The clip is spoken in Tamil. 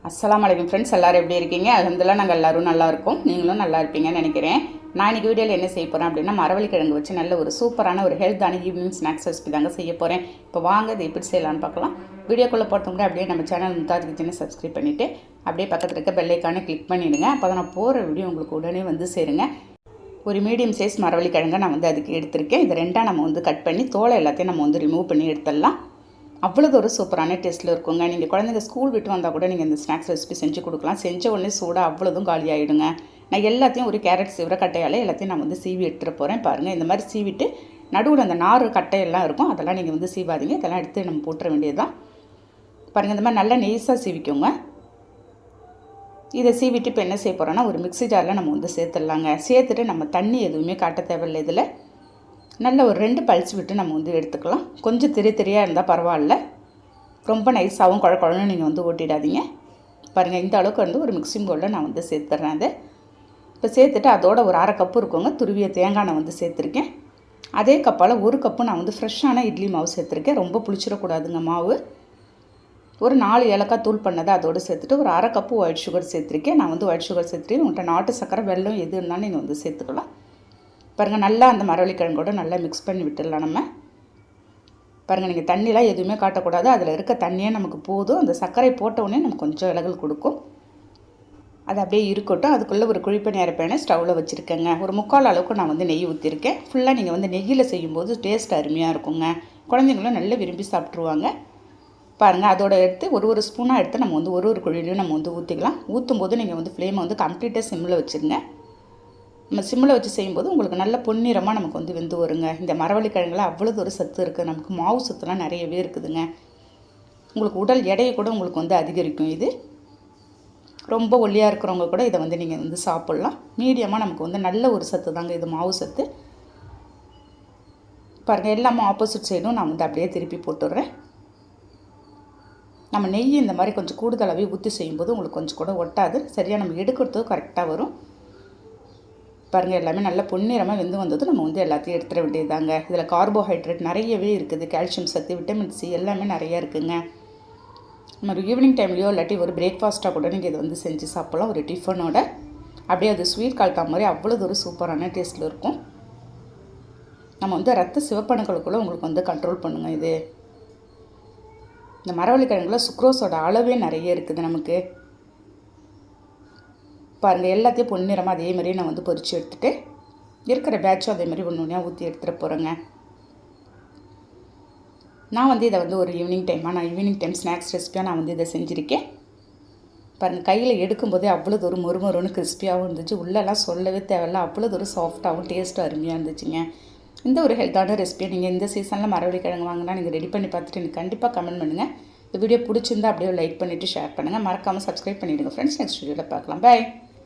அஸ்ஸலாமு அலைக்கும் ஃப்ரெண்ட்ஸ், எல்லோரும் எப்படி இருக்கீங்க? அல்ஹம்துலில்லாஹ் நாங்கள் எல்லோரும் நல்லா இருக்கோம். நீங்களும் நல்லா இருப்பீங்கன்னு நினைக்கிறேன். நான் இன்றைக்கி வீடியோவில் என்ன செய்ய போகிறேன் அப்படின்னா, மரவள்ளிக்கிழங்கு வச்சு நல்ல ஒரு சூப்பரான ஒரு ஹெல்த்தான ஈவினிங் ஸ்நாக்ஸ் ரெசிபி தாங்க செய்ய போகிறேன். இப்போ வாங்க இது எப்படி செய்யலான்னு பார்க்கலாம். வீடியோக்குள்ளே போகிறது முன்னாடி அப்படியே நம்ம சேனல் மும்தாஜ் கிச்சனை சப்ஸ்கிரைப் பண்ணிவிட்டு அப்படியே பக்கத்தில் இருக்க பெல் ஐக்கானை கிளிக் பண்ணிவிடுங்க. அப்போ தான் நான் போகிற வீடியோ உங்களுக்கு உடனே வந்து சேருங்க. ஒரு மீடியம் சைஸ் மரவள்ளிக்கிழங்கை நான் வந்து அதுக்கு எடுத்திருக்கேன். இது ரெண்டாக நம்ம வந்து கட் பண்ணி தோலை எல்லாத்தையும் நம்ம வந்து ரிமூவ் பண்ணி எடுத்துடலாம். அவ்வளோது ஒரு சூப்பரான டேஸ்ட்டில் இருக்குங்க. நீங்கள் குழந்தைங்க ஸ்கூல் விட்டு வந்தால் கூட நீங்கள் இந்த ஸ்நாக்ஸ் ரெசிபி செஞ்சு கொடுக்கலாம். செஞ்ச உடனே சூடாக அவ்வளோதும் காலி ஆகிடுங்க. நான் எல்லாத்தையும் ஒரு கேரட் சீவிர கட்டையால் எல்லாத்தையும் நான் வந்து சீவி எடுத்துகிட்டு போகிறேன். பாருங்கள், இந்த மாதிரி சீவிட்டு நடுவில் அந்த நார் கட்டையெல்லாம் இருக்கும், அதெல்லாம் நீங்கள் வந்து சீவாதீங்க. இதெல்லாம் எடுத்து நம்ம போட்டுற வேண்டியது தான். பாருங்கள், இந்த மாதிரி நல்லா நெய்ஸாக சீவிக்கோங்க. இதை சீவிட்டு இப்போ என்ன செய்ய போகிறோன்னா, ஒரு மிக்ஸி ஜாரில் நம்ம வந்து சேர்த்துடலாங்க. சேர்த்துட்டு நம்ம தண்ணி எதுவுமே காட்ட தேவையில்லை. இதில் நல்ல ஒரு 2 பல்ஸ் விட்டு நம்ம வந்து எடுத்துக்கலாம். கொஞ்சம் தெரியாக இருந்தால் பரவாயில்ல, ரொம்ப நைஸாகவும் குழன்னு நீங்கள் வந்து ஓட்டிடாதீங்க. பாருங்கள், இந்த அளவுக்கு வந்து ஒரு மிக்சிங் பவுலில் நான் வந்து சேர்த்துட்றேன். அது இப்போ சேர்த்துட்டு அதோட ஒரு 1/2 கப்பு இருக்குங்க துருவிய தேங்காய் நான் வந்து சேர்த்துருக்கேன். அதே கப்பால் 1 கப்பு நான் வந்து ஃப்ரெஷ்ஷான இட்லி மாவு சேர்த்துருக்கேன். ரொம்ப புளிச்சிடக்கூடாதுங்க மாவு. ஒரு 4 ஏலக்காய் தூள் பண்ணதை அதோடு சேர்த்துட்டு ஒரு 1/2 கப்பு ஒயிட் சுகர் சேர்த்துருக்கேன். நான் வந்து ஒயிட் சுகர் சேர்த்துருக்கேன். உங்கள்கிட்ட நாட்டு சக்கரை வெல்லம் எது இருந்தாலும் நீங்கள் வந்து சேர்த்துக்கலாம். பாருங்கள், நல்லா அந்த மரவள்ளிக்கிழங்கோட நல்லா மிக்ஸ் பண்ணி விட்டுடலாம். நம்ம பாருங்கள், நீங்கள் தண்ணிலாம் எதுவுமே காட்டக்கூடாது. அதில் இருக்க தண்ணியே நமக்கு போதும். அந்த சர்க்கரை போட்டவுடனே நமக்கு கொஞ்சம் விலகல் கொடுக்கும். அது அப்படியே இருக்கட்டும். அதுக்குள்ளே ஒரு குழிப்பணி அரைப்பேனை ஸ்டவ்வில் வச்சுருக்கேங்க. ஒரு 3/4 அளவுக்கு நான் வந்து நெய் ஊற்றிருக்கேன். ஃபுல்லாக நீங்கள் வந்து நெய்யில் செய்யும்போது டேஸ்ட் அருமையாக இருக்குங்க. குழந்தைங்களும் நல்லா விரும்பி சாப்பிட்ருவாங்க. பாருங்கள், அதோட எடுத்து ஒரு ஸ்பூனாக எடுத்து நம்ம வந்து ஒரு குழிலையும் நம்ம வந்து ஊற்றிக்கலாம். ஊற்றும் போது நீங்கள் வந்து ஃப்ளேமை வந்து கம்ப்ளீட்டாக சிம்மில் வச்சுருங்க. நம்ம சிம்மில் வச்சு செய்யும்போது உங்களுக்கு நல்ல பொன்னிறமாக நமக்கு வந்து வெந்து வருங்க. இந்த மரவள்ளிக்கிழங்குல அவ்வளோது ஒரு சத்து இருக்குது. நமக்கு மாவு சத்துலாம் நிறையவே இருக்குதுங்க. உங்களுக்கு உடல் எடையை கூட உங்களுக்கு வந்து அதிகரிக்கும். இது ரொம்ப ஒல்லியாக இருக்கிறவங்க கூட இதை வந்து நீங்கள் வந்து சாப்பிட்லாம். மீடியமாக நமக்கு வந்து நல்ல ஒரு சத்து தாங்க இது, மாவு சத்து. பாருங்கள், எல்லாமே ஆப்போசிட் சைடும் நான் வந்து அப்படியே திருப்பி போட்டுடுறேன். நம்ம நெய் இந்த மாதிரி கொஞ்சம் கூடுதலாகவே ஊற்றி செய்யும்போது உங்களுக்கு கொஞ்சம் கூட ஒட்டாது. சரியாக நம்ம எடுக்கிறதும் கரெக்டாக வரும். பாருங்கள், எல்லாமே நல்லா பொன்னிறமாக வெந்து வந்தது. நம்ம வந்து எல்லாத்தையும் எடுத்துட வேண்டியதாங்க. இதில் கார்போஹைட்ரேட் நிறையவே இருக்குது. கால்சியம் சத்து, விட்டமின் சி எல்லாமே நிறையா இருக்குதுங்க. நம்ம ஒரு ஈவினிங் டைம்லையோ இல்லாட்டி ஒரு பிரேக்ஃபாஸ்ட்டாக கூட நீங்கள் இதை வந்து செஞ்சு சாப்பிட்லாம். ஒரு டிஃபனோட அப்படியே அது ஸ்வீட் கால்த்தா மாதிரி அவ்வளோது ஒரு சூப்பரான டேஸ்ட்டில் இருக்கும். நம்ம வந்து ரத்த சிவப்பணுக்களுக்குள்ளே உங்களுக்கு வந்து கண்ட்ரோல் பண்ணுங்க. இது இந்த மரவள்ளிக்கிழங்குல சுக்ரோஸோட அளவே நிறைய இருக்குது நமக்கு. பாருங்கள், எல்லாத்தையும் பொன்னிறமாக அதே மாதிரியே நான் வந்து பொரித்து எடுத்துகிட்டு இருக்கிற பேட்சும் அதே மாதிரி ஒன்று ஊற்றி எடுத்துகிட்டு போகிறேங்க. நான் வந்து இதை வந்து ஒரு ஈவினிங் டைம் ஸ்நாக்ஸ் ரெசிபியாக நான் வந்து இதை செஞ்சுருக்கேன். பாருங்கள், கையில் எடுக்கும்போதே அவ்வளோது ஒரு மொறுமொறுன்னு கிறிஸ்பியாகவும் இருந்துச்சு. உள்ளெல்லாம் சொல்லவே தேவையில்ல, அவ்வளோது ஒரு சாஃப்டாகவும் டேஸ்ட்டும் அருமையாக இருந்துச்சுங்க. இந்த ஒரு ஹெல்த்தான ரெசிபியை நீங்கள் இந்த சீசனில் மரவள்ளிக்கிழங்கு வாங்கினா நீங்கள் ரெடி பண்ணி பார்த்துட்டு எனக்கு கண்டிப்பாக கமெண்ட் பண்ணுங்கள். இந்த வீடியோ பிடிச்சிருந்தா அப்படியே லைக் பண்ணிவிட்டு ஷேர் பண்ணுங்கள். மறக்காமல் சப்ஸ்கிரைப் பண்ணிவிடுங்க ஃப்ரெண்ட்ஸ். நெக்ஸ்ட் வீடியோவில் பார்க்கலாம். பை.